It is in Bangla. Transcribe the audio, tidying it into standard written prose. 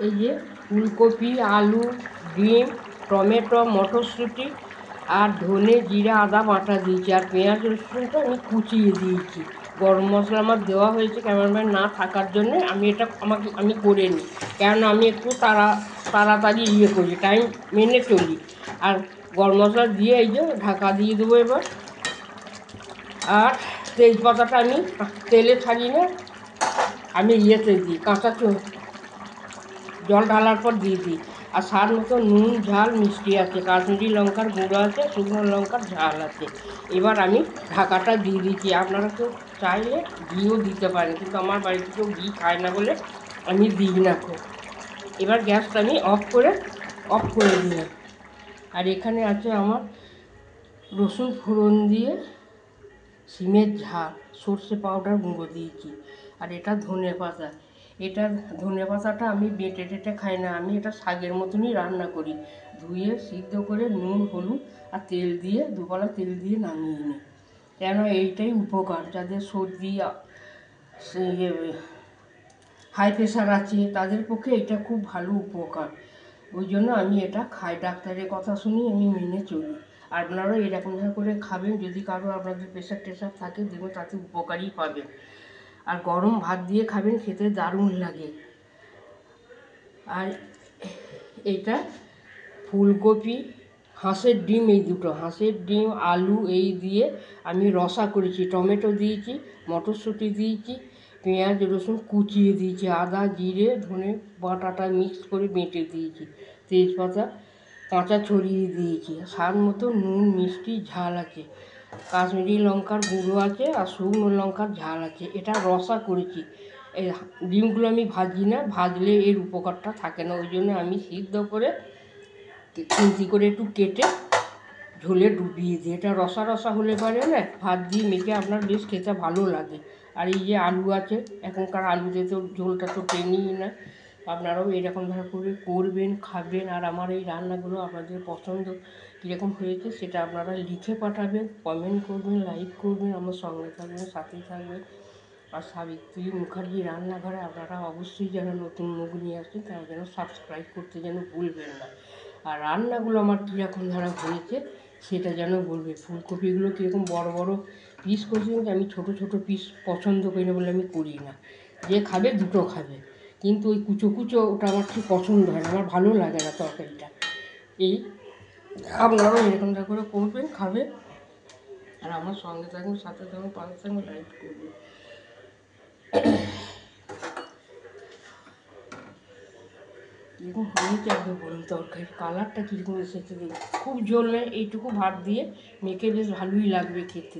এই যে ফুলকপি, আলু, ডিম, টমেটো, মটরশুঁটি আর ধনে, জিরা, আদা বাটা দিয়েছি, আর পেঁয়াজ রসুনটা আমি কুচিয়ে দিয়েছি। গরম মশলা আমার দেওয়া হয়েছে ক্যামেরাম্যান না থাকার জন্যে, আমি করে নিই, কেননা আমি একটু তাড়াতাড়ি করি, টাইম মেনে চলি। আর গরম মশলা দিয়ে এই যে ঢাকা দিয়ে দেবো এবার। আর তেজপাতাটা আমি তেলে ছাড়িয়ে না, আমি দিই, কাঁচা জল ঢালার পর দিয়ে দিই। আর স্বাদ মতো নুন, ঝাল, মিষ্টি আছে, কাশ্মীরি লঙ্কার গুঁড়ো আছে, শুকনো লঙ্কার ঝাল আছে। এবার আমি ঢাকাটা দিয়ে দিচ্ছি। আপনারা কেউ চাইলে ঘিও দিতে পারেন, কিন্তু আমার বাড়িতে কেউ ঘি খায় না বলে আমি দিই না খুব। এবার গ্যাসটা আমি অফ করে দিলাম। আর এখানে আছে আমার রসুন ফোড়ন দিয়ে সিমের ঝাল, সর্ষে পাউডার গুঁড়ো দিয়েছি। আর এটা ধনেপাতা। ধনেপাতাটা আমি বেটে টেটে খাই না, আমি এটা শাকের মতনই রান্না করি। ধুয়ে সিদ্ধ করে নুন, হলুদ আর তেল দিয়ে, দুবেলা তেল দিয়ে নামিয়ে নিই। কেন এইটাই উপকার, যাদের সর্দি, হাই প্রেশার আছে, তাদের পক্ষে এটা খুব ভালো উপকার। ওই জন্য আমি এটা খাই, ডাক্তারের কথা শুনি আমি মেনে চলি। আপনারাও এরকম করে খাবেন, যদি কারো আপনাদের প্রেশার টেশার থাকে, দেখবেন তাতে উপকারই পাবেন। আর গরম ভাত দিয়ে খাবেন, খেতে দারুণ লাগে। আর এটা ফুলকপি, হাঁসের ডিম, এই দুটো হাঁসের ডিম, আলু এই দিয়ে আমি রসা করেছি। টমেটো দিয়েছি, মটরশুঁটি দিয়েছি, পেঁয়াজ রসুন কুচিয়ে দিয়েছি, আদা জিরে ধনে বাটাটা মিক্স করে বেটে দিয়েছি, তেজপাতা কাঁচা ছড়িয়ে দিয়েছি। স্বাদ মতো নুন, মিষ্টি, ঝাল আছে, কাশ্মীরি লঙ্কার গুঁড়ো আছে আর শুকনো লঙ্কার ঝাল আছে। এটা রসা করেছি। এই ডিমগুলো আমি ভাজি না, ভাজলে এর উপকারটা থাকে না, ওই জন্য আমি সিদ্ধ করে খুন্তি করে একটু কেটে ঝোলে ডুবিয়ে দিই। এটা রসা রসা হলে পারে না, ভাত দিয়ে মেখে আপনার বেশ খেতে ভালো লাগে। আর এই যে আলু আছে, এখনকার আলুতে তো ঝোলটা তো টেনেই না। আপনারাও এরকমভাবে করে করবেন, খাবেন। আর আমার এই রান্নাগুলো আপনাদের পছন্দ কীরকম হয়েছে সেটা আপনারা লিখে পাঠাবেন, কমেন্ট করবেন, লাইক করবেন, আমার সঙ্গে থাকবেন, সাথেই থাকবেন। আর সাবিত্রী মুখার্জি রান্নাঘরে আপনারা অবশ্যই যেন নতুন মুখ নিয়ে আসেন, তারা যেন সাবস্ক্রাইব করতে যেন ভুলবেন না। আর রান্নাগুলো আমার কীরকম ধারা হয়েছে সেটা যেন বলবে। ফুলকপিগুলো কীরকম বড় বড় পিস করছি, কিন্তু আমি ছোটো ছোটো পিস পছন্দ করি না বলে আমি করি না। যে খাবে দুটো খাবে, কিন্তু ওই কুচো কুচো ওটা আমার ঠিক পছন্দ হয় না, আমার ভালো লাগে না তরকারিটা। এই আপনারাও এরকম করে করবেন, খাবেন। আর আমার সঙ্গে থাকবেন, সাথে থাকবেন, পাশে থাকবেন, লাইক করবেন। কীরকম হয়েছে একবার বলুন, তরকারির কালারটা কীরকম এসেছে। খুব ঝোল নেই, এইটুকু ভাত দিয়ে মেখে বেশ ভালোই লাগবে খেতে।